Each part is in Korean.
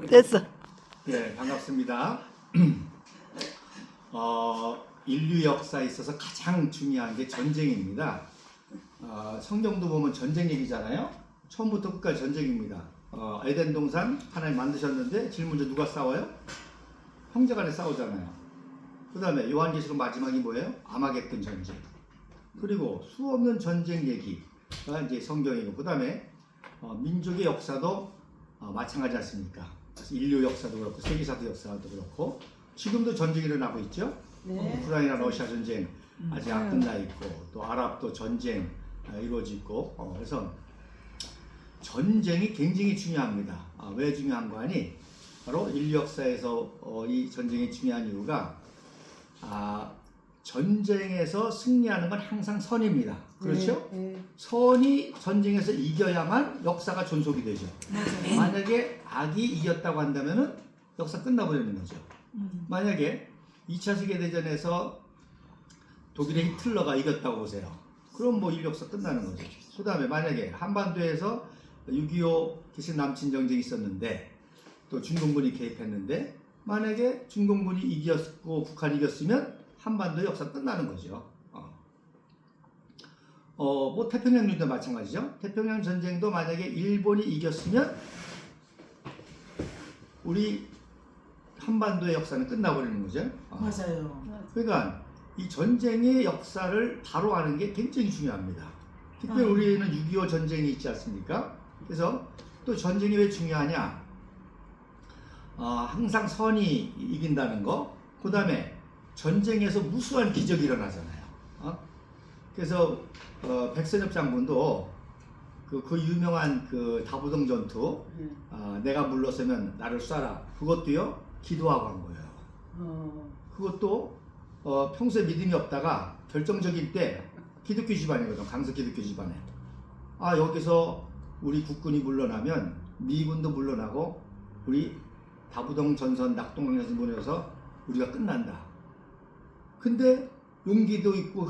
됐어. 네, 반갑습니다. 인류 역사에 있어서 가장 중요한 게 전쟁입니다. 성경도 보면 전쟁 얘기잖아요. 처음부터 끝까지 전쟁입니다. 에덴 동산 하나님 만드셨는데 제일 먼저 누가 싸워요? 형제간에 싸우잖아요. 그 다음에 요한계시록 마지막이 뭐예요? 아마겟돈 전쟁. 그리고 수없는 전쟁 얘기가 이제 성경이고, 그 다음에 민족의 역사도 마찬가지 않습니까? 인류 역사도 그렇고 세계사도 역사도 그렇고 지금도 전쟁이 일어나고 있죠. 네. 우크라이나 러시아 전쟁 아직 안 끝나 있고, 또 아랍도 전쟁 이루어지고, 그래서 전쟁이 굉장히 중요합니다. 왜 중요한 거 아니? 바로 인류 역사에서 이 전쟁이 중요한 이유가 전쟁에서 승리하는 건 항상 선입니다. 그렇죠? 네. 선이 전쟁에서 이겨야만 역사가 존속이 되죠. 만약에 악이 이겼다고 한다면은 역사 끝나버리는 거죠. 만약에 2차 세계대전에서 독일의 히틀러가 이겼다고 보세요. 그럼 뭐 인류 역사 끝나는 거죠. 그 다음에 만약에 한반도에서 6.25 기신 남친 전쟁이 있었는데 또 중공군이 개입했는데 만약에 중공군이 이겼고 북한이 이겼으면 한반도 역사 끝나는 거죠. 뭐 태평양전도 마찬가지죠. 태평양 전쟁도 만약에 일본이 이겼으면 우리 한반도의 역사는 끝나버리는 거죠. 맞아요. 그러니까 이 전쟁의 역사를 바로 아는 게 굉장히 중요합니다. 특별히 우리는 6.25 전쟁이 있지 않습니까? 그래서 또 전쟁이 왜 중요하냐? 항상 선이 이긴다는 거. 그 다음에 전쟁에서 무수한 기적이 일어나잖아요. 그래서 백선엽 장군도 그 유명한 그 다부동 전투, 내가 물러서면 나를 쏴라. 그것도요 기도하고 한 거예요. 그것도 평소에 믿음이 없다가 결정적인 때 기독교 집안이거든. 강서 기독교 집안에. 여기서 우리 국군이 물러나면 미군도 물러나고 우리 다부동 전선 낙동강에서 보내서 우리가 끝난다. 근데 용기도 있고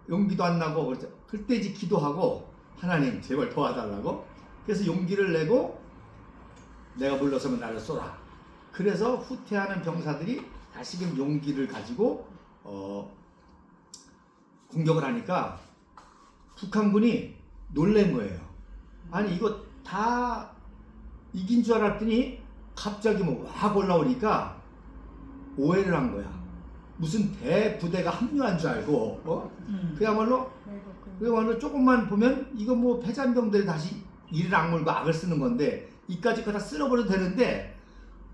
용기도 안 나고 그때 이제 기도하고 하나님 제발 도와달라고. 그래서 용기를 내고 내가 물러서면 나를 쏘라. 그래서 후퇴하는 병사들이 다시금 용기를 가지고 공격을 하니까 북한군이 놀란 거예요. 아니 이거 다 이긴 줄 알았더니 갑자기 뭐 확 올라오니까 오해를 한 거야. 무슨 대부대가 합류한 줄 알고, 그야말로 조금만 보면 이거 뭐 패잔병들이 다시 이를 악물고 악을 쓰는 건데 이까지 거 다 쓸어버려도 되는데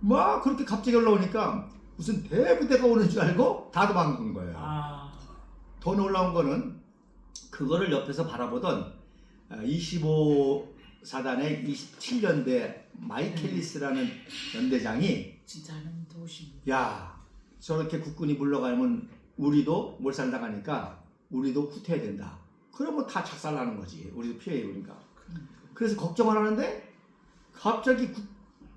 막 그렇게 갑자기 올라오니까 무슨 대부대가 오는 줄 알고 다 도망간 거예요. 더 놀라운 거는 그거를 옆에서 바라보던 25사단의 27년대 마이켈리스라는 연대장이 진짜 하나님 도우십니다. 야, 저렇게 국군이 물러가면 우리도 몰살당하니까 우리도 후퇴해야 된다. 그러면 다 착살나는 거지. 우리도 피해 입으니까. 그래서 걱정을 하는데 갑자기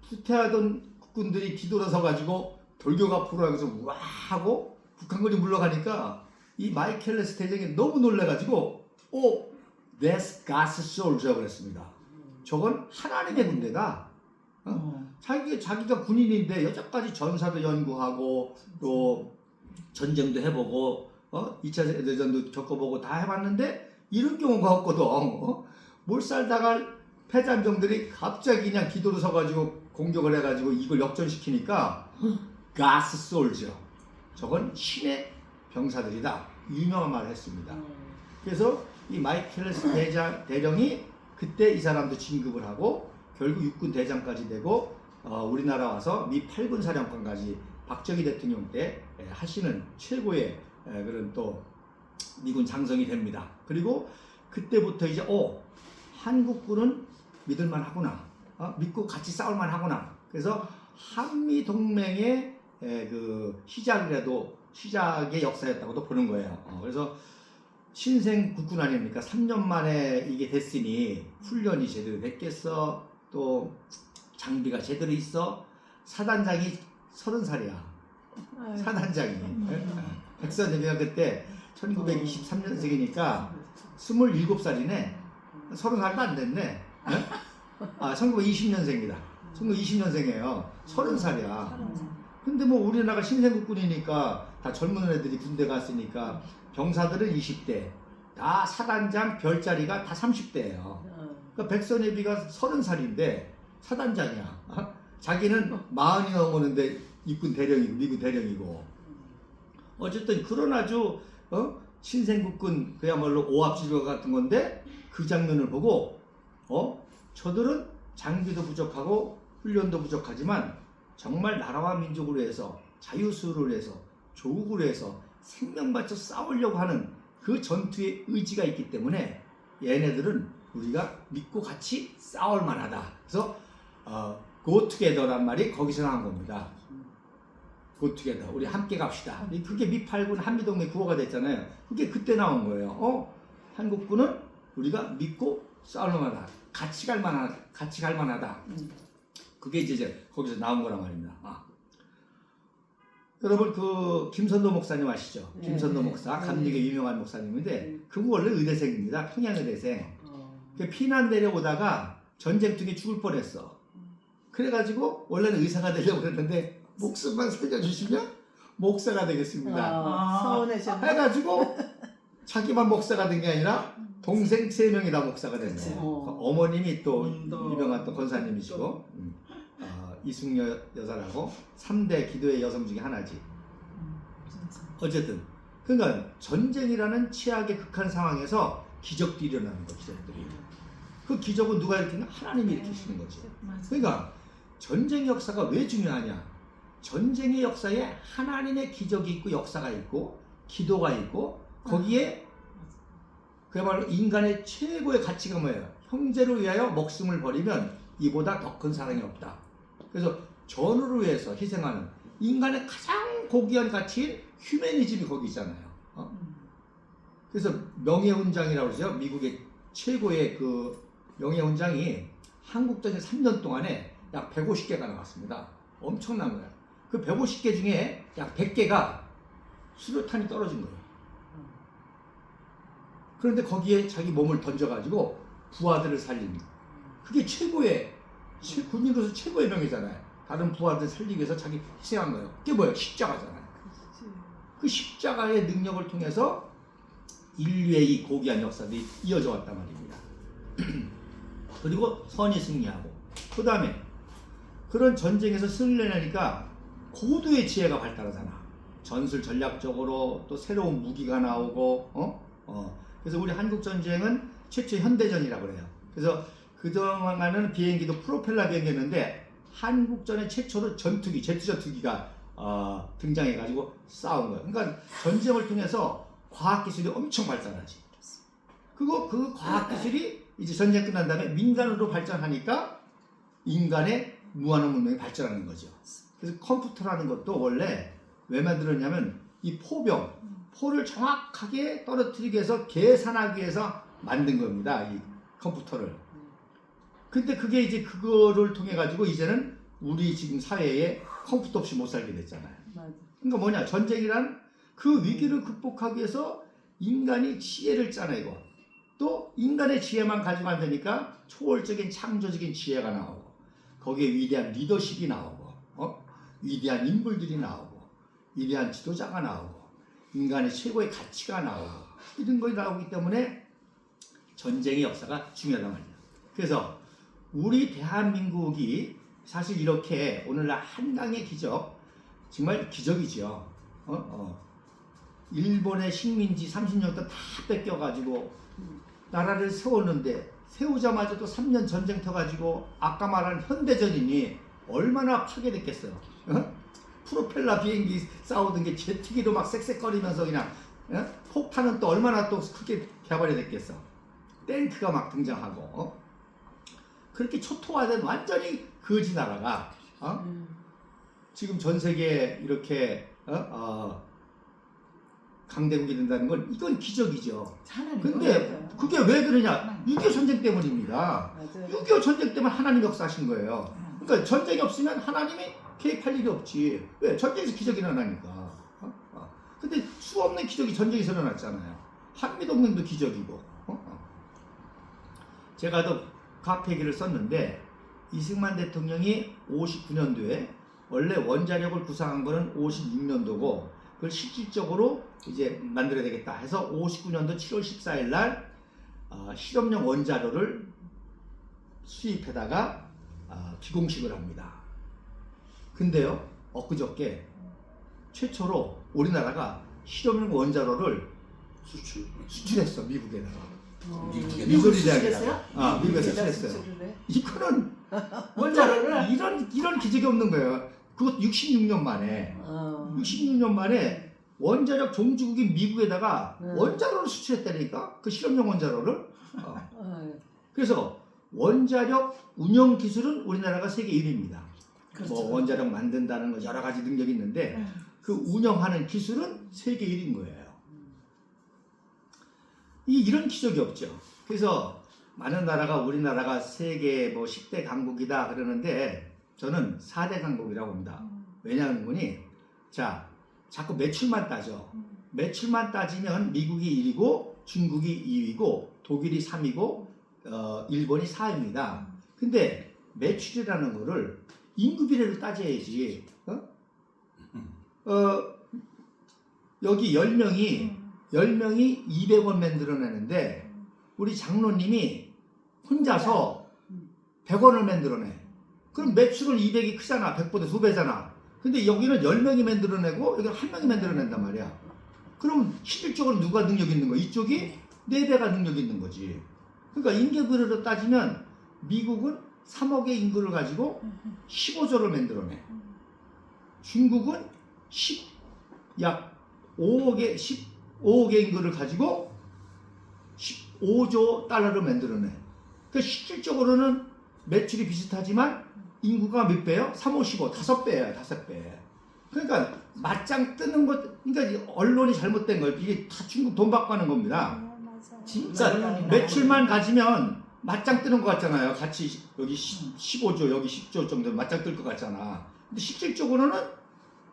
후퇴하던 국군들이 뒤돌아서 가지고 돌격 앞으로 해서 우와 하고 북한군이 물러가니까 이 마이켈레스 대장이 너무 놀래가지고 That's God's soldier 그랬습니다. 저건 하나님의 군대다. 자기가 군인인데 여태까지 전사도 연구하고 또 전쟁도 해보고 2차 세계대전도 겪어보고 다 해봤는데 이런 경우가 없거든. 몰살당할 패잔병들이 갑자기 그냥 기도로 서가지고 공격을 해가지고 이걸 역전시키니까 God's soldier, 저건 신의 병사들이다. 유명한 말을 했습니다. 그래서 이 마이켈레스 대령이 그때 이 사람도 진급을 하고 결국 육군 대장까지 되고 우리나라 와서 미 8군 사령관까지 박정희 대통령 때 하시는 최고의 그런 또 미군 장성이 됩니다. 그리고 그때부터 이제 한국군은 믿을만 하구나, 믿고 같이 싸울만 하구나. 그래서 한미 동맹의 그 시작의 역사였다고도 보는 거예요. 그래서 신생 국군 아닙니까? 3년 만에 이게 됐으니 훈련이 제대로 됐겠어. 또 장비가 제대로 있어. 사단장이 30살이야. 사단장이. 백선엽이가 그때 1923년생이니까 27살이네. 30살도 안 됐네. 1920년생이다. 1920년생이에요. 30살이야. 음. 근데 뭐 우리나라가 신생국군이니까 다 젊은 애들이 군대 갔으니까 병사들은 20대, 다 사단장 별자리가 다 30대예요. 그러니까 백선예비가 30살인데 사단장이야. 자기는 40이 넘었는데 육군 대령이고 미군 대령이고. 어쨌든 그런 아주 신생국군 그야말로 오합지졸 같은 건데 그 장면을 보고 저들은 장비도 부족하고 훈련도 부족하지만 정말 나라와 민족을 위해서 자유수를 위해서 조국을 위해서 생명 바쳐 싸우려고 하는 그 전투의 의지가 있기 때문에 얘네들은 우리가 믿고 같이 싸울 만하다. 그래서 go together란 말이 거기서 나온 겁니다. go together. 우리 함께 갑시다. 그게 미8군 한미동맹 구호가 됐잖아요. 그게 그때 나온 거예요. 한국군은 우리가 믿고 싸울 만하다. 같이 갈 만하다. 그게 이제 거기서 나온 거란 말입니다. 여러분 그 김선도 목사님 아시죠? 네. 김선도 목사, 감리교 유명한 목사님인데 그분 원래 의대생입니다. 평양의대생. 피난 내려오다가 전쟁 중에 죽을 뻔했어. 그래가지고 원래는 의사가 되려고 그랬는데 목숨만 살려주시면 목사가 되겠습니다. 서운해졌네. 해가지고 자기만 목사가 된 게 아니라 동생 3명이 다 목사가 됐네요. 그치. 어머님이 또 또 유명한 또 권사님이시고 이숙여 여사라고 3대 기도의 여성 중에 하나지. 진짜. 어쨌든 그러니까 전쟁이라는 최악의 극한 상황에서 기적들이 일어나는 거, 기적들이. 그 기적은 누가 일으키냐? 하나님이 일으키시는 거지. 맞아. 그러니까 전쟁 역사가 왜 중요하냐? 전쟁의 역사에 하나님의 기적이 있고 역사가 있고 기도가 있고 거기에 그야말로 인간의 최고의 가치가 뭐예요? 형제를 위하여 목숨을 버리면 이보다 더 큰 사랑이 없다. 그래서 전우를 위해서 희생하는 인간의 가장 고귀한 가치인 휴머니즘이 거기 있잖아요. 그래서 명예훈장이라고 그러죠. 미국의 최고의 그 명예훈장이 한국전쟁 3년 동안에 약 150개가 나왔습니다. 엄청난 거야. 그 150개 중에 약 100개가 수류탄이 떨어진 거예요. 그런데 거기에 자기 몸을 던져가지고 부하들을 살린, 그게 최고의 군인으로서 최고의 명예잖아요. 다른 부하들 살리기 위해서 자기 희생한 거예요. 그게 뭐예요? 십자가잖아요. 그 십자가의 능력을 통해서 인류의 이 고귀한 역사들이 이어져 왔단 말입니다. 그리고 선이 승리하고, 그 다음에 그런 전쟁에서 승리를 내니까 고도의 지혜가 발달하잖아. 전술 전략적으로 또 새로운 무기가 나오고, 그래서 우리 한국 전쟁은 최초 현대전이라고 그래요. 그래서 그동안은 비행기도 프로펠러 비행기였는데 한국전의 최초로 전투기, 제트 전투기가 등장해가지고 싸운 거예요. 그러니까 전쟁을 통해서 과학기술이 엄청 발전하지. 그 과학기술이 이제 전쟁 끝난 다음에 민간으로 발전하니까 인간의 무한한 문명이 발전하는 거죠. 그래서 컴퓨터라는 것도 원래 왜 만들었냐면 이 포를 정확하게 떨어뜨리기 위해서 계산하기 위해서 만든 겁니다. 이 컴퓨터를. 근데 그게 이제 그거를 통해 가지고 이제는 우리 지금 사회에 컴퓨터 없이 못 살게 됐잖아요. 맞아. 그러니까 뭐냐, 전쟁이란 그 위기를 극복하기 위해서 인간이 지혜를 짜내고 또 인간의 지혜만 가지고 안 되니까 초월적인 창조적인 지혜가 나오고 거기에 위대한 리더십이 나오고 위대한 인물들이 나오고 위대한 지도자가 나오고 인간의 최고의 가치가 나오고 이런 것이 나오기 때문에 전쟁의 역사가 중요하단 말이에요. 그래서 우리 대한민국이 사실 이렇게 오늘날 한강의 기적, 정말 기적이죠. 일본의 식민지 30년 동안 다 뺏겨가지고 나라를 세웠는데 세우자마자도 3년 전쟁터 가지고 아까 말한 현대전이니 얼마나 파괴됐겠어요. 프로펠러 비행기 싸우던 게 제트기로 막 쌕쌕거리면서 그냥 폭탄은 또 얼마나 또 크게 개발이 됐겠어. 탱크가 막 등장하고 그렇게 초토화된 완전히 거지 나라가 지금 전 세계에 이렇게 강대국이 된다는 건 이건 기적이죠. 근데 그게 왜 그러냐? 6.25 전쟁 때문입니다. 6.25 전쟁 때문에 하나님 역사하신 거예요. 그러니까 전쟁이 없으면 하나님이 개입할 일이 없지. 왜? 전쟁에서 기적이 일어나니까. 근데 수없는 기적이 전쟁에서 일어났잖아요. 한미동맹도 기적이고. 제가 또 카페 얘기를 썼는데 이승만 대통령이 59년도에 원래 원자력을 구상한 거는 56년도고 그걸 실질적으로 이제 만들어야 되겠다 해서 59년도 7월 14일 날 실험용 원자로를 수입해다가 기공식을 합니다. 근데요, 엊그저께 최초로 우리나라가 실험용 원자로를 수출했어, 미국에다가. 미소리 대학에다가. 미국에서 수출했어요. 이거는 원자로를 이런 기적이 없는 거예요. 그것도 66년 만에. 66년 만에 원자력 종주국인 미국에다가 원자로를 수출했다니까? 그 실험용 원자로를. 그래서 원자력 운영 기술은 우리나라가 세계 1위입니다. 그렇죠. 뭐 원자력 만든다는 거 여러 가지 능력이 있는데 그 운영하는 기술은 세계 1위인 거예요. 이런 기적이 없죠. 그래서 많은 나라가 우리나라가 세계 뭐 10대 강국이다 그러는데 저는 4대 강국이라고 봅니다. 왜냐하면 자, 자꾸 매출만 따져. 매출만 따지면 미국이 1위고 중국이 2위고 독일이 3위고 일본이 4위입니다. 근데 매출이라는 거를 인구 비례로 따져야지. 여기 10명이 200원 만들어내는데 우리 장로님이 혼자서 100원을 만들어내. 그럼 매출은 200이 크잖아. 100보다 2배잖아. 근데 여기는 10명이 만들어내고 여기는 1명이 만들어낸단 말이야. 그럼 실질적으로 누가 능력 있는 거야? 이쪽이 4배가 능력 있는 거지. 그러니까 인구비례로 따지면 미국은 3억의 인구를 가지고 15조를 만들어내. 중국은 약 15억의 인구를 가지고 15조 달러를 만들어내. 그러니까 실질적으로는 매출이 비슷하지만 인구가 몇 배요? 3, 5, 15, 5배예요. 5배. 그러니까 맞짱 뜨는 것, 그러니까 언론이 잘못된 거예요. 이게 다 중국 돈 받고 하는 겁니다. 진짜 그러니까 매출만 가지면 맞짱 뜨는 것 같잖아요. 같이 여기 15조, 여기 10조 정도 맞짱 뜰 것 같잖아. 근데 실질적으로는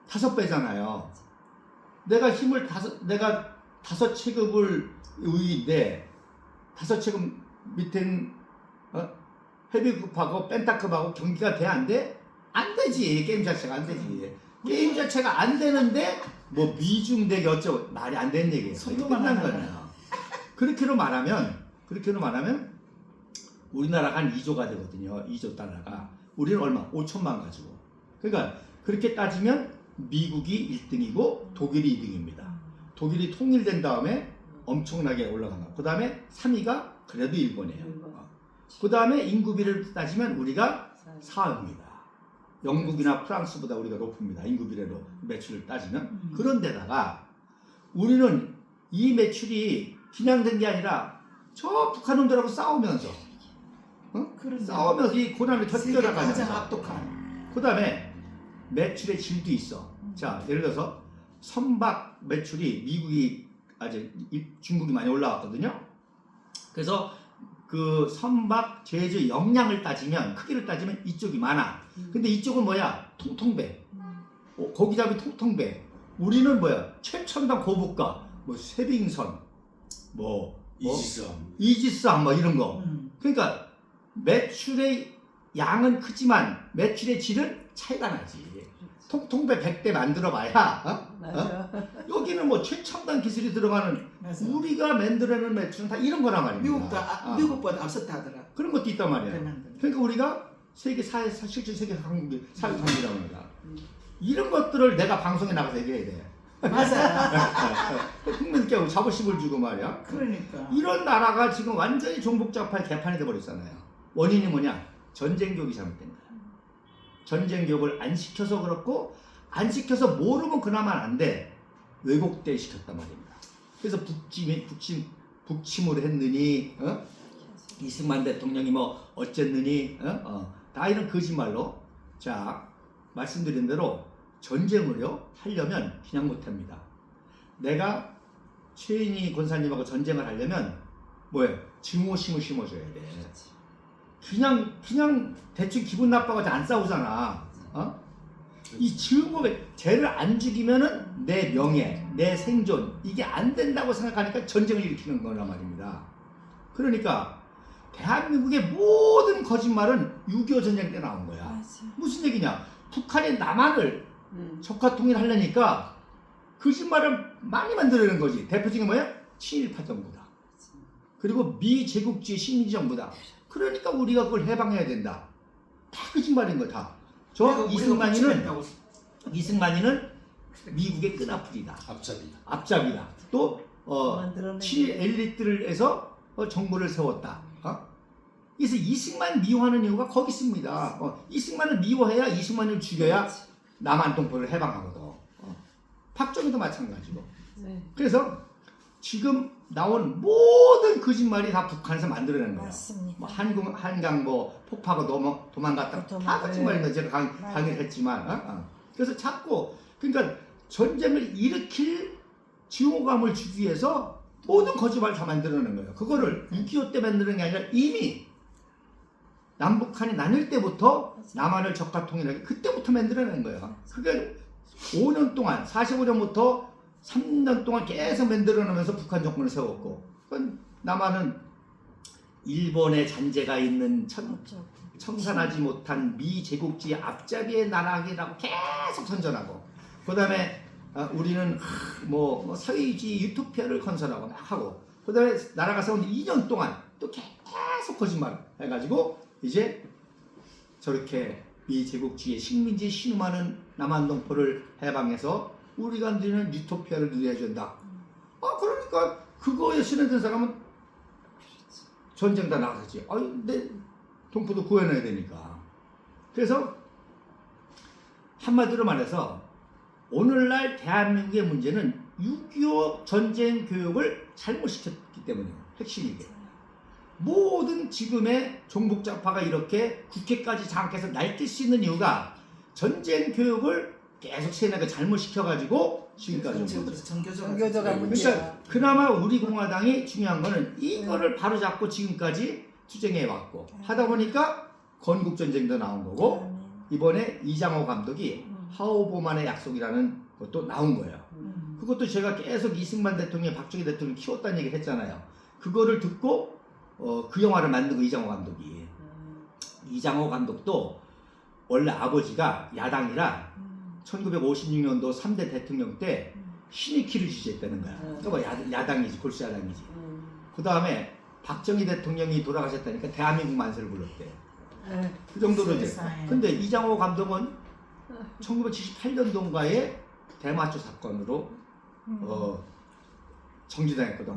5배잖아요. 내가 내가 5체급을 의인데 5체급 밑엔 헤비급하고 펜타급하고 경기가 돼 안 돼? 안 되지. 게임 자체가 안 되지. 게임 자체가 안 되는데 뭐 미중대기 어쩌고 말이 안 되는 얘기예요. 끝난 거예요. 그렇게로 말하면 우리나라가 한 2조가 되거든요. 2조 달러가. 우리는 얼마? 5천만 가지고. 그러니까 그렇게 따지면 미국이 1등이고 독일이 2등입니다. 독일이 통일된 다음에 엄청나게 올라간 거. 그 다음에 3위가 그래도 일본이에요. 그 다음에 인구비례를 따지면 우리가 4위입니다. 영국이나 프랑스보다 우리가 높습니다. 인구비례로 매출을 따지면. 그런데다가 우리는 이 매출이 그냥 된 게 아니라 저 북한 놈들하고 싸우면서 싸우면서 이 고난을 견뎌나가면서 가장 악독한. 그 다음에 매출의 질도 있어. 자, 예를 들어서 선박 매출이 미국이 아직 중국이 많이 올라왔거든요. 그래서 그 선박 제조 역량을 따지면 크기를 따지면 이쪽이 많아. 근데 이쪽은 뭐야? 통통배. 고기잡이 통통배. 우리는 뭐야? 최첨단 고부가 뭐 쇠빙선 이지선 뭐 이런 거. 그러니까 매출의 양은 크지만 매출의 질은 차이가 나지. 통통배 100대 만들어봐야 여기는 뭐 최첨단 기술이 들어가는 맞아. 우리가 만들어내는 매출은 다 이런 거란 말입니다. 미국보다 앞섰다 하더라. 그런 것도 있단 말이야. 그러니까 우리가 세계 실질 세계 강국이 사회 강국이라고 합니다. 이런 것들을 내가 방송에 나가서 얘기해야 돼. 맞아. 국민께 자부심을 주고 말이야. 그러니까. 이런 나라가 지금 완전히 종북좌파의 개판이 돼버렸잖아요. 원인이 뭐냐? 전쟁 교육이 잘못된 거야. 전쟁 교육을 안 시켜서 그렇고 안 시켜서 모르면 그나마 안 돼. 왜곡돼 시켰단 말입니다. 그래서 북침을 했느니 이승만 대통령이 뭐 어쨌느니 다 이런 거짓말로. 자, 말씀드린 대로 전쟁을요 하려면 그냥 못합니다. 내가 최인희 권사님하고 전쟁을 하려면 뭐예요? 증오심을 심어줘야 돼. 그냥 대충 기분 나빠가지고 안 싸우잖아. 이 증오에 쟤를 안 죽이면은 내 명예, 내 생존 이게 안 된다고 생각하니까 전쟁을 일으키는 거란 말입니다. 그러니까 대한민국의 모든 거짓말은 6.25 전쟁 때 나온 거야. 맞아. 무슨 얘기냐? 북한이 남한을 적화 통일하려니까 거짓말을 많이 만들어내는 거지. 대표적인 뭐야? 친일파 정부다. 그리고 미제국주의 식민지 정부다. 그러니까 우리가 그걸 해방해야 된다. 다 거짓말인 거 다. 저 이승만이는 미국의 끈앞풀이다. 앞잡이다. 또 만들어낸 친일 거예요. 엘리트를 해서 정부를 세웠다. 그래서 이승만 미워하는 이유가 거기 있습니다. 이승만을 미워해야 이승만을 죽여야 남한 동포를 해방하거든. 박정희도 마찬가지고. 네. 그래서 지금 나온 모든 거짓말이 다 북한에서 만들어낸 거야. 맞습니다. 뭐 한강 뭐 폭파하고 도망갔다 다 거짓말인 거야. 제가 강의를 했지만. 그래서 자꾸 그러니까 전쟁을 일으킬 증오감을 주기 위해서 모든 거짓말을 다 만들어낸 거예요. 그거를 6.25 때 만드는 게 아니라 이미 남북한이 나뉠 때부터 남한을 적화 통일하게 그때부터 만들어낸 거예요. 그게 5년 동안 45년부터 3년 동안 계속 만들어내면서 북한 정권을 세웠고 남한은 일본의 잔재가 있는 청산하지 못한 미제국주의 앞잡이의 나라라고 계속 선전하고 그 다음에 우리는 뭐 사회주의 유토피아를 건설하고 막 하고 그 다음에 나라가 싸우는데 2년 동안 또 계속 거짓말 해가지고 이제 저렇게 미제국주의 식민지 신음하는 남한 동포를 해방해서 우리가 누리는 유토피아를 누려야 된다. 그러니까 그거에 신뢰된 사람은 전쟁 다 나가지. 내 동포도 구해놔야 되니까. 그래서 한마디로 말해서 오늘날 대한민국의 문제는 6.25 전쟁 교육을 잘못 시켰기 때문이에요. 핵심이 이게. 모든 지금의 종북좌파가 이렇게 국회까지 장악해서 날뛸 수 있는 이유가 전쟁 교육을 계속 세뇌가 잘못 시켜가지고 지금까지 정교조가 문제야. 그러니까 그나마 우리 공화당이 중요한 거는 이거를 바로잡고 지금까지 투쟁해 왔고 하다 보니까 건국전쟁도 나온 거고 이번에 이장호 감독이 하오보만의 약속이라는 것도 나온 거예요. 그것도 제가 계속 이승만 대통령, 박정희 대통령 키웠다는 얘기를 했잖아요. 그거를 듣고 그 영화를 만든 거 이장호 감독이. 이장호 감독도 원래 아버지가 야당이라 1956년도 3대 대통령 때 신익희를 지지했다는 거야. 그러니까 야당이지, 골수 야당이지. 그 다음에 박정희 대통령이 돌아가셨다니까 대한민국 만세를 불렀대. 그 정도로 이제. 근데 이장호 감독은 1978년도인가에 대마초 사건으로 정지당했거든.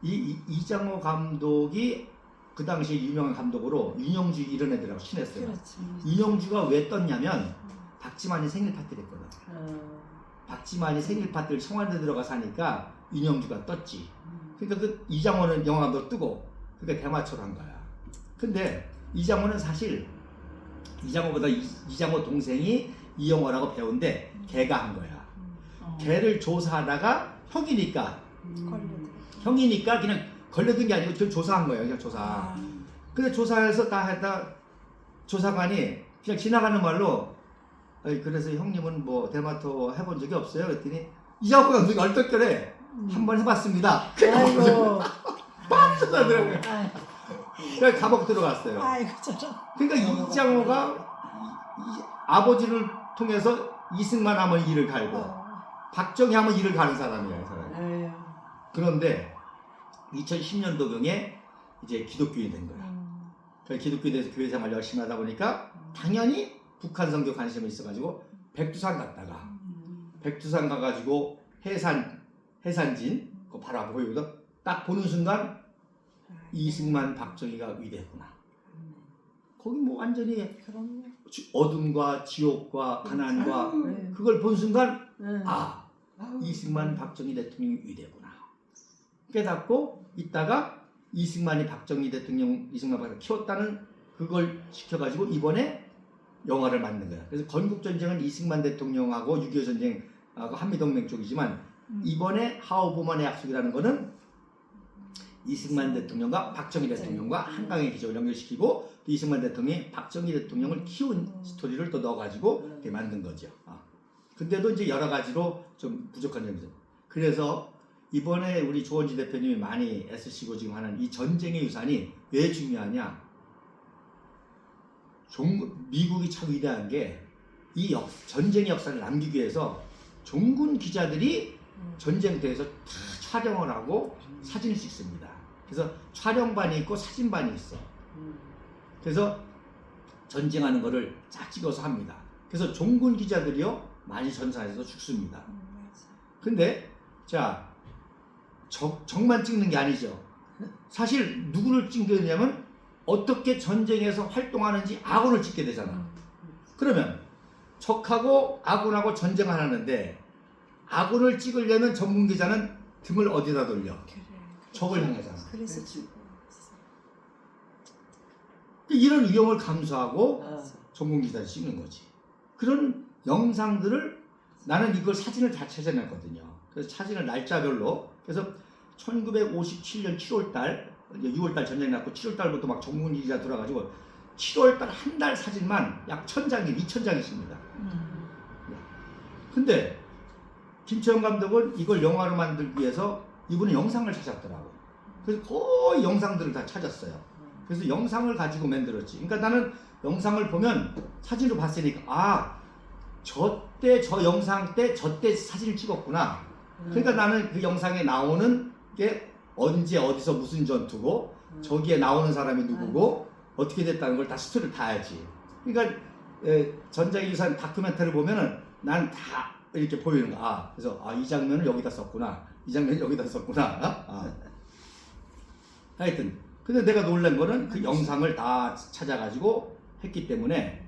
이장호 감독이 그 당시에 유명한 감독으로 윤영주 이런 애들하고 친했어요. 윤영주가 왜 떴냐면 박지만이 생일 파티를 했거든. 박지만이 생일 파티를 청와대 들어가서 하니까 윤영주가 떴지. 그러니까 그 이장호는 영화 감독 뜨고 그러니까 대마초를 한 거야. 근데 이장호는 사실 이장호보다 이장호 동생이 이영호라고 배운데 걔가 한 거야. 걔를 조사하다가 형이니까 그냥 걸려든 게 아니고 좀 조사한 거예요. 그냥 조사. 근데 조사해서 다 했다 조사관이 그냥 지나가는 말로 그래서 형님은 뭐 대마토 해본 적이 없어요? 그랬더니 이장호 감독이 얼떨결에 한번 해봤습니다. 아이고. 빡 하더라고요. 그래서 감옥 들어갔어요. 아이고 저런. 그러니까 이장호가 아버지를 통해서 이승만 하면 이를 갈고 박정희 하면 이를 가는 사람이야, 이 사람이. 그런데 2010년도경에 이제 기독교인이 된 거야. 그래서 기독교에 대해서 교회 생활 열심히 하다 보니까 당연히 북한 선교 관심이 있어가지고 백두산 갔다가 백두산 가가지고 해산진 그거 바로 보이거든. 딱 보는 순간 이승만 박정희가 위대했구나. 거기 뭐 완전히 어둠과 지옥과 가난과 그걸 본 순간 이승만 박정희 대통령이 위대했구나 깨닫고 있다가 이승만이 박정희 대통령 이승만 박정희 키웠다는 그걸 시켜가지고 이번에 영화를 만든 거야. 그래서 건국전쟁은 이승만 대통령하고 6.25 전쟁하고 한미동맹 쪽이지만 이번에 하오보만의 약속이라는 거는 이승만 대통령과 박정희 대통령과 한강의 기적을 연결시키고 또 이승만 대통령이 박정희 대통령을 키운 스토리를 또 넣어가지고 이렇게 만든 거죠. 근데도 이제 여러 가지로 좀 부족한 점이 있어요. 그래서 이번에 우리 조원지 대표님이 많이 애쓰시고 지금 하는 이 전쟁의 유산이 왜 중요하냐? 미국이 참 위대한 게 이 전쟁의 역사를 남기기 위해서 종군 기자들이 전쟁터에서 다 촬영을 하고 사진을 찍습니다. 그래서 촬영반이 있고 사진반이 있어. 그래서 전쟁하는 거를 쫙 찍어서 합니다. 그래서 종군 기자들이요 많이 전사해서 죽습니다. 근데 자 적만 찍는 게 아니죠. 사실 누구를 찍느냐면 어떻게 전쟁에서 활동하는지 아군을 찍게 되잖아. 그러면 적하고 아군하고 전쟁을 하는데 아군을 찍으려면 전문 기자는 등을 어디다 돌려? 적을 향하잖아. 그래서 이런 위험을 감수하고 어. 전문 기자를 찍는 거지. 그런 영상들을 나는 이걸 사진을 다 찾아냈거든요. 그래서 사진을 날짜별로 그래서 1957년 7월달 6월달 전쟁이 났고 7월달부터 막 전문 기자 들어가지고 7월달 한 달 사진만 약 1000장이 2000장이 있습니다. 근데 김채영 감독은 이걸 영화로 만들기 위해서 이분은 영상을 찾았더라고. 그래서 거의 영상들을 다 찾았어요. 그래서 영상을 가지고 만들었지. 그러니까 나는 영상을 보면 사진으로 봤으니까 아 저때 저 영상 때 저때 사진을 찍었구나. 그러니까 나는 그 영상에 나오는 게 언제 어디서 무슨 전투고 저기에 나오는 사람이 누구고 어떻게 됐다는 걸 다 스토리를 다 알지. 그러니까 전쟁의 유산 다큐멘터리를 보면은 난 다 이렇게 보이는 거야. 아, 그래서 아, 이 장면을 여기다 썼구나. 이 장면을 여기다 썼구나. 하여튼 근데 내가 놀란 거는 그 영상을 다 찾아가지고 했기 때문에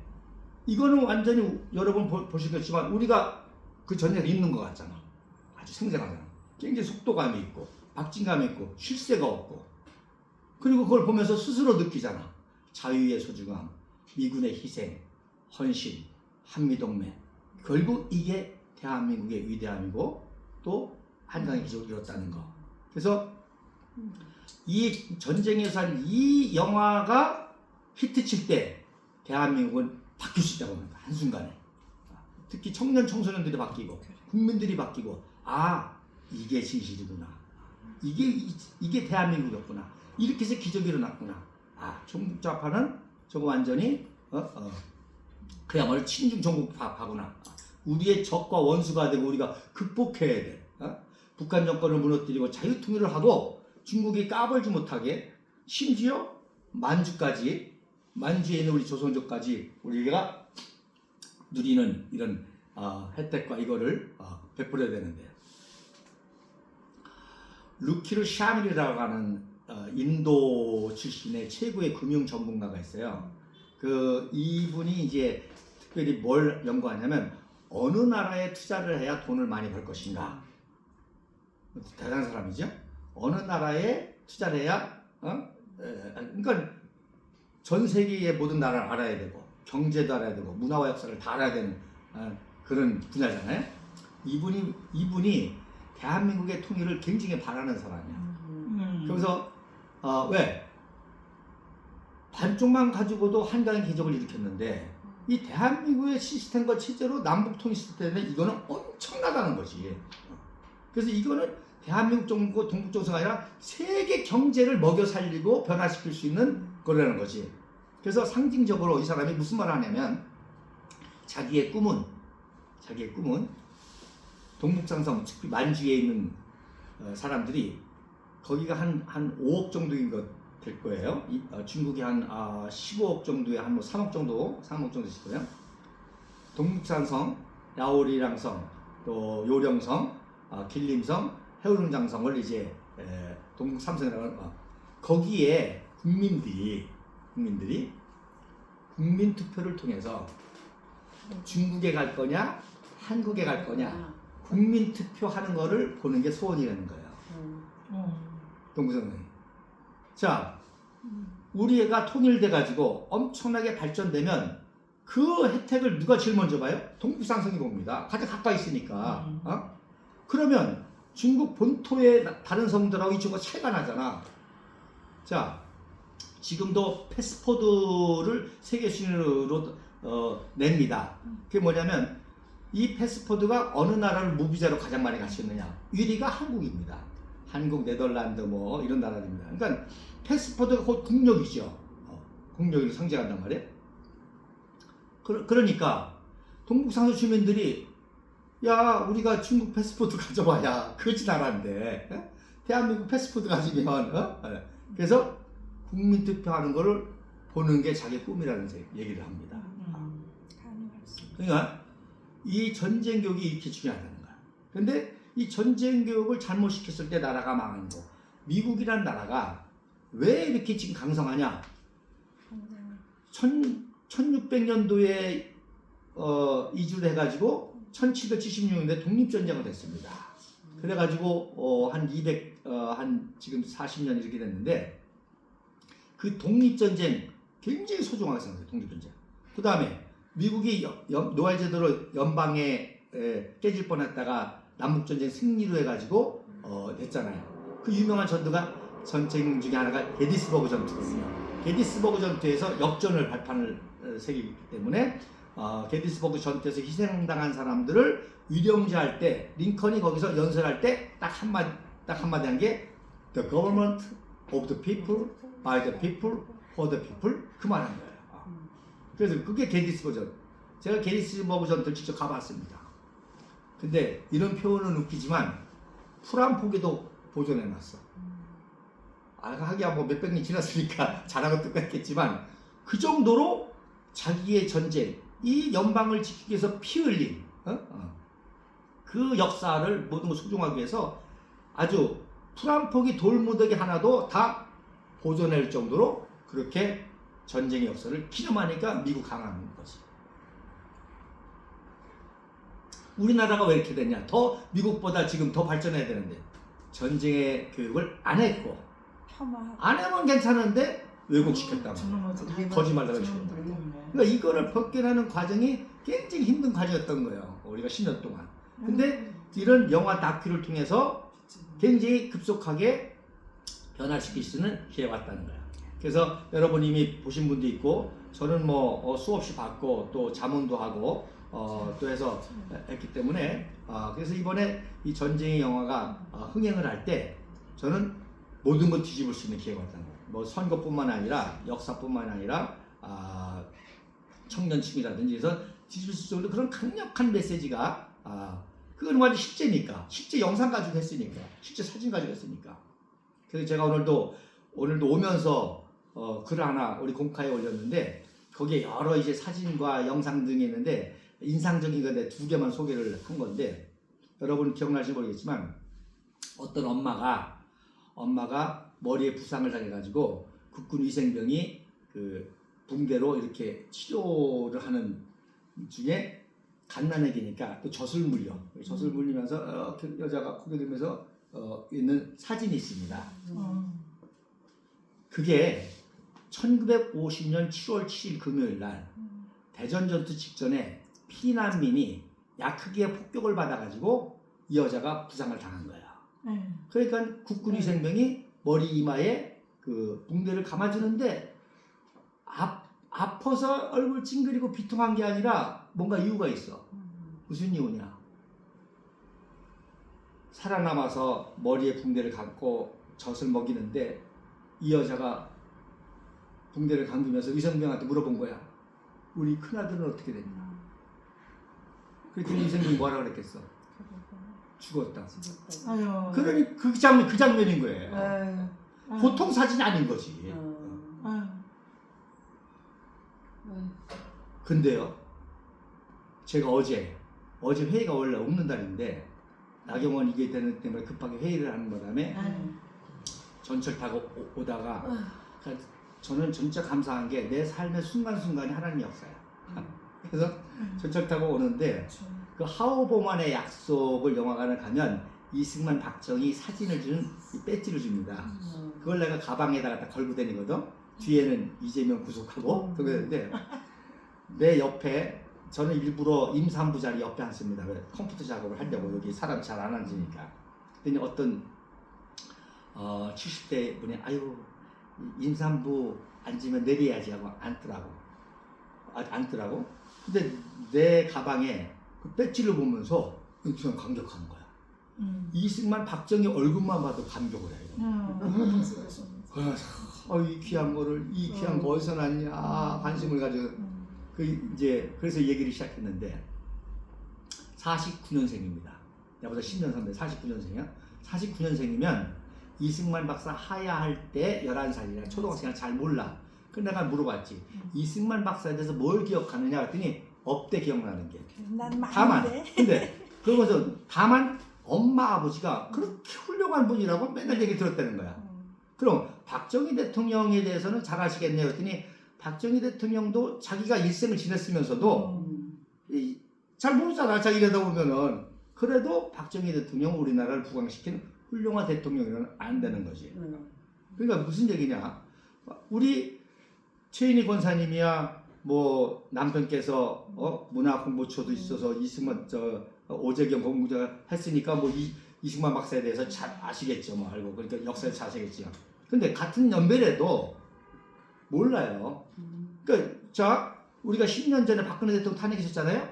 이거는 완전히 여러분 보시겠지만 우리가 그 전쟁에 있는 것 같잖아. 아주 생생하잖아. 굉장히 속도감이 있고 박진감이 있고 쉴새가 없고 그리고 그걸 보면서 스스로 느끼잖아. 자유의 소중함, 미군의 희생, 헌신, 한미동맹. 결국 이게 대한민국의 위대함이고 또 한강의 기적을 이뤘다는 거. 그래서 이 전쟁에서 한 이 영화가 히트칠 때 대한민국은 바뀔 수 있다고 합니다. 한순간에. 특히 청년 청소년들이 바뀌고 국민들이 바뀌고 아 이게 진실이구나. 이게 대한민국이었구나. 이렇게 해서 기적이 일어났구나. 아 종북좌파는 저거 완전히 그야말로 친중 종북파구나. 우리의 적과 원수가 되고 우리가 극복해야 돼. 북한 정권을 무너뜨리고 자유통일을 하고 중국이 까불지 못하게 심지어 만주에 있는 우리 조선족까지 우리가 누리는 이런 혜택과 이거를 베풀어야 되는데 루키르 샤밀이라고 하는 인도 출신의 최고의 금융 전문가가 있어요. 그 이분이 이제 특별히 뭘 연구하냐면 어느 나라에 투자를 해야 돈을 많이 벌 것인가. 대단한 사람이죠. 어느 나라에 투자를 해야 그러니까 전 세계의 모든 나라를 알아야 되고 경제도 알아야 되고 문화와 역사를 다 알아야 되는 그런 분야잖아요. 이분이 대한민국의 통일을 굉장히 바라는 사람이야. 그래서 왜 반쪽만 가지고도 한강의 기적을 일으켰는데 이 대한민국의 시스템과 체제로 남북 통일 시스템은 이거는 엄청나다는 거지. 그래서 이거는 대한민국 정부 동북 정서가 아니라 세계 경제를 먹여 살리고 변화시킬 수 있는 거라는 거지. 그래서 상징적으로 이 사람이 무슨 말을 하냐면 자기의 꿈은 동북상성 특히 만주에 있는 사람들이 거기가 한 5억 정도인 것 될 거예요. 중국이 한 15억 정도에 한 뭐 3억 정도 있을 거예요. 동북산성, 야오리랑성, 또 요령성, 길림성, 해우릉장성을 이제 동북 삼성이라고 하는 거기에 국민들이 국민 투표를 통해서 중국에 갈 거냐 한국에 갈 거냐 국민 투표하는 거를 보는 게 소원이라는 거예요. 동북선생. 자, 우리 애가 통일돼 가지고 엄청나게 발전되면 그 혜택을 누가 제일 먼저 봐요? 동북산성이 봅니다. 가장 가까이 있으니까. 그러면 중국 본토의 다른 성들하고 이쪽과 차이가 나잖아. 자, 지금도 패스포드를 세계 순위로 냅니다. 그게 뭐냐면 이 패스포드가 어느 나라를 무비자로 가장 많이 갔었느냐? 1위가 한국입니다. 한국, 네덜란드 뭐 이런 나라입니다. 그러니까 패스포드가 곧 국력이죠. 국력을 상징한단 말이에요. 그러니까 동북상수 주민들이 야 우리가 중국 패스포드 가져와야 그렇지 나라인데 대한민국 패스포드 가지면 그래서 국민 투표하는 거를 보는 게 자기 꿈이라는 얘기를 합니다. 그러니까 이 전쟁 교육이 이렇게 중요하다는 거야. 근데 이 전쟁 교육을 잘못 시켰을 때 나라가 망하는 거. 미국이란 나라가 왜 이렇게 지금 강성하냐? 1600년도에 이주를 해가지고 1776년에 독립전쟁을 했습니다. 그래가지고 한 지금 40년 이렇게 됐는데 그 독립전쟁 굉장히 소중하게 생각해요. 독립전쟁. 그 다음에 미국이 노예제도로 연방에 깨질 뻔했다가 남북전쟁 승리로 해가지고 됐잖아요. 그 유명한 전쟁 중에 하나가 게티스버그 전투거든요. 게티스버그 전투에서 역전을 발판을 새기기 때문에 게티스버그 전투에서 희생당한 사람들을 위령제할 때 링컨이 거기서 연설할 때 딱 한마디 한 게 The government of the people, by the people, for the people 그 말 한 거예요. 그래서 그게 게티스버그 전투. 제가 게티스버그 전투를 직접 가봤습니다. 근데 이런 표현은 웃기지만 프란포기도 보존해놨어. 하기야 뭐 몇백 년 지났으니까 잘하고 똑같겠지만 그 정도로 자기의 전쟁, 이 연방을 지키기 위해서 피 흘린 그 역사를 모든 걸 소중하기 위해서 아주 프란포기 돌무더기 하나도 다 보존할 정도로 그렇게 전쟁의 역사를 기념하니까 미국 강한 거지. 우리나라가 왜 이렇게 됐냐? 더 미국보다 지금 더 발전해야 되는데 전쟁의 교육을 안 했고 안 하면 괜찮은데 왜곡시켰단 말이야. 거짓말로 시켰다. 그러니까 이거를 벗겨내는 과정이 굉장히 힘든 과정이었던 거예요. 우리가 10년 동안. 근데 이런 영화 다큐를 통해서 굉장히 급속하게 변화시킬 수 있는 기회가 왔다는 거예요. 그래서 여러분 이미 보신 분도 있고 저는 뭐 수없이 봤고 또 자문도 하고 또 해서 했기 때문에 그래서 이번에 이 전쟁의 영화가 흥행을 할 때 저는 모든 걸 뒤집을 수 있는 기회가 왔다는 거예요. 뭐 선거뿐만 아니라 역사뿐만 아니라 청년층이라든지 해서 뒤집을 수 있는 그런 강력한 메시지가 그건 완전 실제니까 실제 영상 가지고 했으니까 실제 사진 가지고 했으니까 그래서 제가 오늘도 오면서 글 하나 우리 공카에 올렸는데 거기에 여러 이제 사진과 영상 등이 있는데 인상적인 건데 2개만 소개를 한 건데 여러분 기억나실지 모르겠지만 어떤 엄마가 머리에 부상을 당해가지고 국군위생병이 그 붕대로 이렇게 치료를 하는 중에 갓난아기니까 또 젖을 물리면서 여자가 고개 들면서 있는 사진이 있습니다. 그게 1950년 7월 7일 금요일 날 대전전투 직전에 피난민이 약하게 폭격을 받아가지고 이 여자가 부상을 당한 거야. 그러니까 국군위생병이 머리 이마에 그 붕대를 감아주는데 아파서 얼굴 찡그리고 비통한 게 아니라 뭔가 이유가 있어. 무슨 이유냐? 살아남아서 머리에 붕대를 감고 젖을 먹이는데 이 여자가 붕대를 감으면서 위생병한테 물어본 거야. 우리 큰아들은 어떻게 됐냐? 그랬더니 위생병이 뭐라 그랬겠어? 죽었다. 그러니 그 장면인 거예요. 보통 사진이 아닌 거지. 근데요, 제가 어제 회의가 원래 없는 날인데 나경원 이게 되는 때문에 급하게 회의를 하는 바람에 전철 타고 오다가 저는 진짜 감사한 게 내 삶의 순간순간이 하나님의 역사야. 그래서 전철 타고 오는데 그 하오보만의 약속을 영화관에 가면 이승만, 박정희 사진을 주는 이 배지를 줍니다. 그걸 내가 가방에다가 딱 걸고 다니거든. 뒤에는 이재명 구속하고 그러는데 내 옆에 저는 일부러 임산부 자리 옆에 앉습니다. 컴퓨터 작업을 하려고 여기 사람 잘 안 앉으니까. 그랬더니 어떤 70대 분이 아유 임산부 앉으면 내려야지 하고 앉더라고. 근데 내 가방에 그 배지를 보면서 그냥 감격하는 거야. 이승만, 박정희 얼굴만 봐도 감격을 해요. 그래서 이 귀한 거를 이 귀한 거 어디서 났냐 관심을 가지고 그래서 얘기를 시작했는데 49년생입니다. 나보다 10년 선배 49년생이야. 49년생이면 이승만 박사 하야할 때 11살이라 초등학생이라 잘 몰라. 그래서 내가 물어봤지. 이승만 박사에 대해서 뭘 기억하느냐 했더니 없대 기억나는 게. 난 다만 많은데. 근데 그러면서 다만 엄마 아버지가 그렇게 훌륭한 분이라고 맨날 얘기 들었다는 거야. 그럼 박정희 대통령에 대해서는 잘 아시겠네요 했더니 박정희 대통령도 자기가 일생을 지냈으면서도 잘 모르잖아. 자기 이러다 보면은. 그래도 박정희 대통령 우리나라를 부강시킨 훌륭한 대통령이라는 안 되는 거지. 그러니까 무슨 얘기냐. 우리 최인희 권사님이야 뭐 남편께서 문화 공보초도 있어서 이승만 오재경 공부자 했으니까 뭐 이승만 박사에 대해서 잘 아시겠죠. 뭐 알고 그러니까 역사를 잘 아시겠죠. 근데 같은 연배라도 몰라요. 그러니까 자 우리가 10년 전에 박근혜 대통령 탄핵했었잖아요.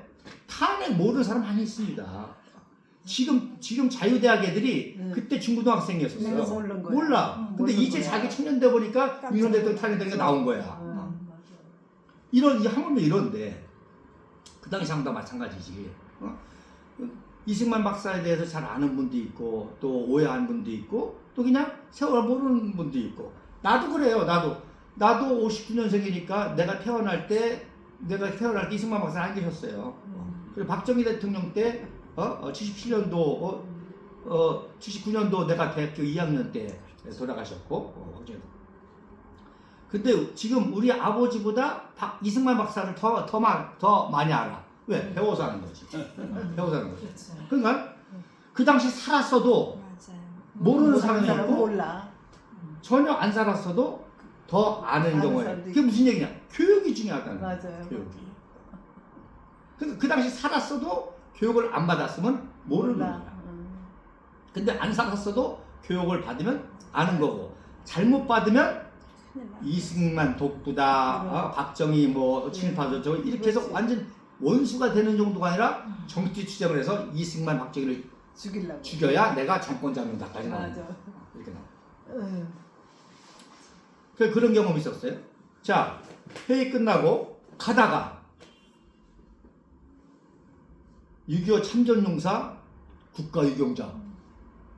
탄핵 모르는 사람 많이 있습니다. 지금 자유대학 애들이 그때 중고등학생이었었어요. 모르는 거야. 몰라. 근데 모르는 이제 거야. 자기 청년 돼 보니까 윤석열 대통령 탄핵되니까 나온 거야. 이런 이 하물며 이런데 그 당시 상도 마찬가지지. 이승만 박사에 대해서 잘 아는 분도 있고 또 오해하는 분도 있고 또 그냥 세월 모르는 분도 있고 나도 그래요. 나도 59년생이니까 내가 태어날 때 이승만 박사 안 계셨어요. 그리고 박정희 대통령 때 77년도 79년도 내가 대학교 2학년 때 돌아가셨고 근데 지금 우리 아버지보다 이승만 박사를 더 많이 알아. 왜? 배워서 하는 거지. 배워서 하는 거지. 그러니까 그 당시 살았어도 모르는 사람이 있고 몰라. 전혀 안 살았어도 더 아는 경우에 그게 무슨 얘기냐? 교육이 중요하다는 거야. 맞아요. 교육이. 그러니까 그 당시 살았어도 교육을 안 받았으면 모르는 거야. 근데 안 살았어도 교육을 받으면 아는 거고 잘못 받으면 이승만 독부다, 박정희 뭐 친일파죠, 저 이렇게 해서 완전 원수가 되는 정도가 아니라 정치 추정을 해서 이승만, 박정희를 죽여야 내가 정권 잡는다까지 나와요. 이렇게 나와. 그런 경험이 있었어요. 자, 회의 끝나고 가다가 6.25 참전용사 국가유공자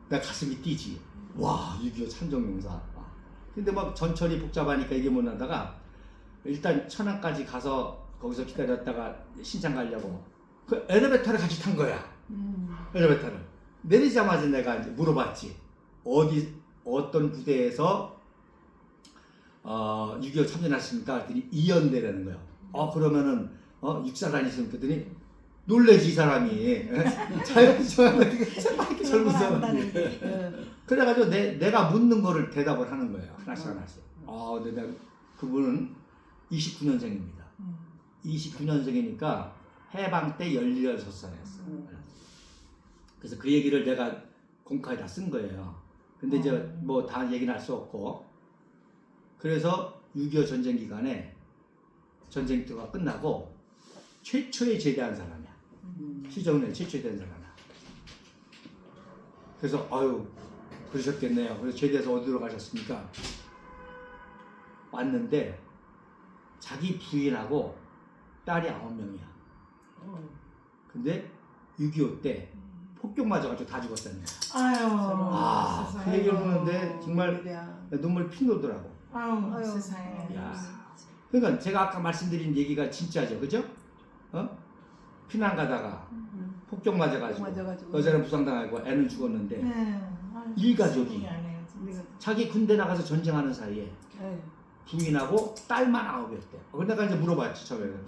내 가슴이 뛰지. 와, 6.25 참전용사. 근데 막 전철이 복잡하니까 이게 못 나다가 일단 천안까지 가서 거기서 기다렸다가 신창 가려고 그 엘리베이터를 같이 탄 거야. 엘리베이터를 내리자마자 내가 이제 물어봤지. 어떤 부대에서 6.25 참전하십니까? 그랬더니 이연대라는 거야. 그러면은 육사단이십니까? 그랬더니 놀래지 이 사람이. 자연스럽게 이렇게 젊은 사람이. 그래가지고 내가 묻는 거를 대답을 하는 거예요. 하나씩. 근데 내가 그분은 29년생입니다. 29년생이니까 해방 때 16살이었어. 그래서 그 얘기를 내가 공카에 다 쓴 거예요. 근데 이제 뭐 다 얘기는 할 수 없고. 그래서 6.25 전쟁 기간에 전쟁터가 끝나고 최초에 제대한 사람이야. 시정내 최초에 된 사람이야. 그래서 그러셨겠네요. 그래서 제대해서 어디로 가셨습니까? 왔는데 자기 부인하고 딸이 9명이야. 근데 6.25 때 폭격 맞아가지고 다 죽었다는 거야. 그 얘기를 보는데 정말 눈물 피 돌더라고. 세상에. 야. 그러니까 제가 아까 말씀드린 얘기가 진짜죠, 그죠? 피난 가다가 폭격 맞아가지고 여자는 부상당하고 애는 죽었는데 일가족이 자기 군대 나가서 전쟁하는 사이에 부인하고 딸만 9이었대. 내가 이제 물어봤지 처음에는.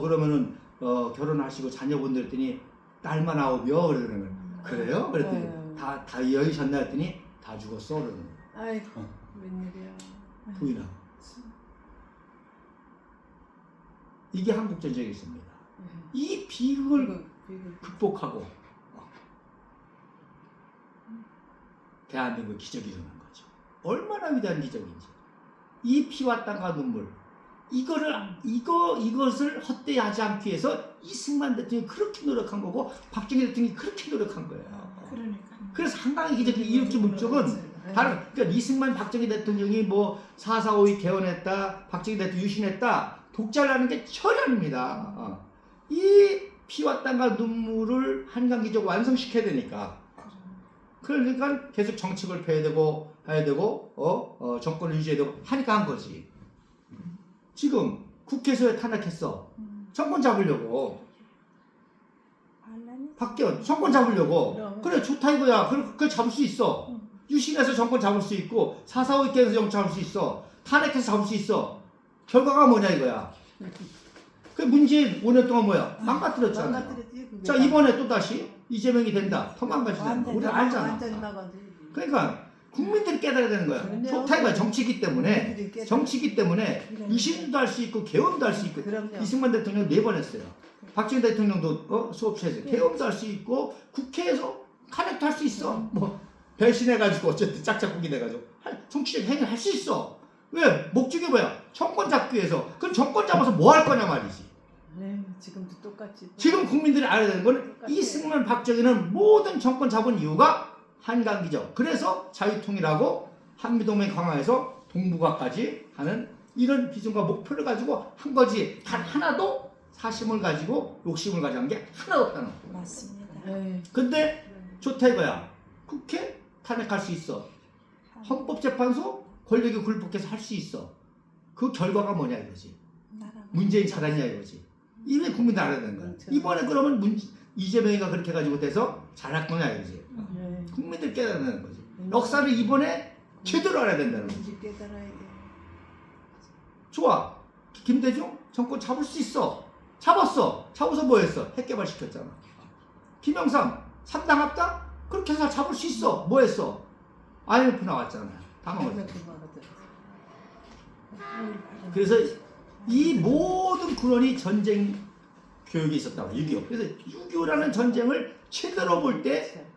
그러면은 결혼하시고 자녀분들 했더니 딸만 9이요? 그러는 거야. 그래요? 그랬더니 다 여의셨나 했더니 다 죽었어. 그러는 거야. 아이고 웬일이야. 부인하고. 이게 한국전쟁이었습니다. 이 비극을 극복하고 대한민국 기적이 일어난 거죠. 얼마나 위대한 기적인지. 이 피와 땀과 눈물 이것을 헛되이하지 않기 위해서 이승만 대통령이 그렇게 노력한 거고 박정희 대통령이 그렇게 노력한 거예요. 그러니까. 그래서 한강의 기적이 이렇게 목적은 다른 그러니까 이승만 박정희 대통령이 뭐 4.4.5위 개헌했다, 박정희 대통령 유신했다, 독자라는 게 전혀 아닙니다. 이 피와 땀과 눈물을 한강 기적 완성시켜야 되니까. 그러니까 계속 정책을 펴야 되고 해야 되고 정권을 유지해야 되고 하니까 한 거지. 지금 국회에서 왜 탄핵했어? 정권 잡으려고. 박기원 정권 잡으려고. 그래 좋다 이거야. 그걸 잡을 수 있어. 유신해서 정권 잡을 수 있고 4.4.5 개헌해서 정권 잡을 수 있어. 탄핵해서 잡을 수 있어. 결과가 뭐냐 이거야. 그 문재인 5년 동안 뭐야? 망가뜨렸잖아. 자 이번에 또 다시 이재명이 된다. 더 망가지잖아. 우리 알잖아. 그러니까 국민들이 깨달아야 되는 거야. 그럼요. 좋다 이거야. 정치기 때문에. 정치기 때문에 유신도 할 수 있고 개헌도 할 수 있고. 이승만 대통령 4번 했어요. 박정희 대통령도 수업시에서 개헌도 할 수 있고 국회에서 탄핵도 할 수 있어. 뭐 배신해가지고 어쨌든 짝짝꿍이 돼가지고 정치적 행위를 할 수 있어. 왜? 목적이 뭐야? 정권 잡기 위해서. 그럼 정권 잡아서 뭐 할 거냐 말이지. 네, 지금도 똑같이. 지금 국민들이 알아야 되는 건 이승만 박정희는 모든 정권 잡은 이유가 한강기적. 그래서 자유통일하고 한미동맹 강화해서 동북아까지 하는 이런 비전과 목표를 가지고 한 거지. 단 하나도 사심을 가지고 욕심을 가지고 한 게 하나도 없다는 거야. 맞습니다. 네. 근데 좋다 이거야. 국회 탄핵할 수 있어. 헌법재판소 권력이 굴복해서 할 수 있어. 그 결과가 뭐냐 이거지. 문재인 잘했냐 이거지. 이게 국민들 알아야 되는 거야. 이번에 그러면 이재명이가 그렇게 가지고 돼서 잘할 거냐 이거지. 네. 국민들 깨달아내는 거지. 역사를 이번에 제대로 알아야 된다는 거지. 깨달아야 돼. 좋아. 김대중 정권 잡을 수 있어. 잡았어. 잡아서 뭐 했어? 핵개발 시켰잖아. 김영삼 3당 합당? 그렇게 해서 잡을 수 있어. 뭐 했어? IMF 나왔잖아요. 다 먹었어. 그래서 이 모든 근원이 전쟁 교육이 있었다고. 6.25. 그래서 6.25라는 전쟁을 제대로 볼 때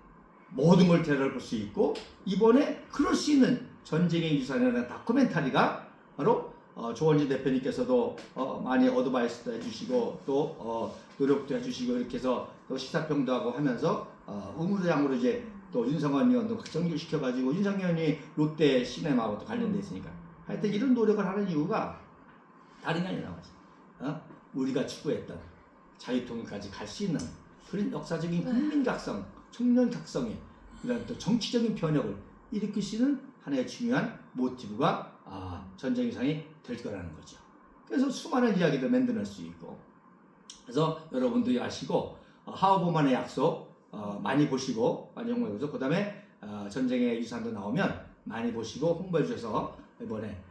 모든 걸 되돌아볼 수 있고 이번에 그럴 수 있는 전쟁의 유산이라는 다큐멘터리가 바로 조원진 대표님께서도 많이 어드바이스도 해주시고 또 노력도 해주시고 이렇게 해서 또 시사평도 하고 하면서 의무대장으로 이제 또 윤성환 의원도 정규시켜가지고 윤성환 의원이 롯데 시네마하고 또 관련돼 있으니까 하여튼 이런 노력을 하는 이유가 다른 게 아니라 우리가 추구했던 자유통일까지 갈 수 있는 그런 역사적인 국민각성, 청년각성의 이런 또 정치적인 변혁을 일으킬 수 있는 하나의 중요한 모티브가 전쟁유산이 될 거라는 거죠. 그래서 수많은 이야기를 만들어낼 수 있고 그래서 여러분들이 아시고 하우보만의 약속 많이 보시고 많이 홍보해 주셔서 그 다음에 전쟁의 유산도 나오면 많이 보시고 홍보해 주셔서 이번에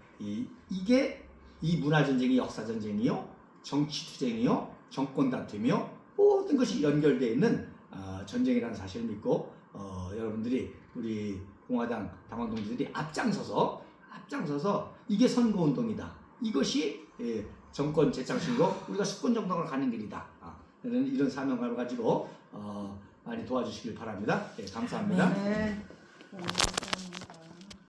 이게 이 문화전쟁이 역사전쟁이요 정치투쟁이요 정권다툼이요 모든 것이 연결되어 있는 전쟁이라는 사실을 믿고 여러분들이 우리 공화당 당원동지들이 앞장서서 이게 선거운동이다. 이것이 정권 재창출로 우리가 수권정당으로 가는 길이다. 이런 사명감을 가지고 많이 도와주시길 바랍니다. 감사합니다. 네.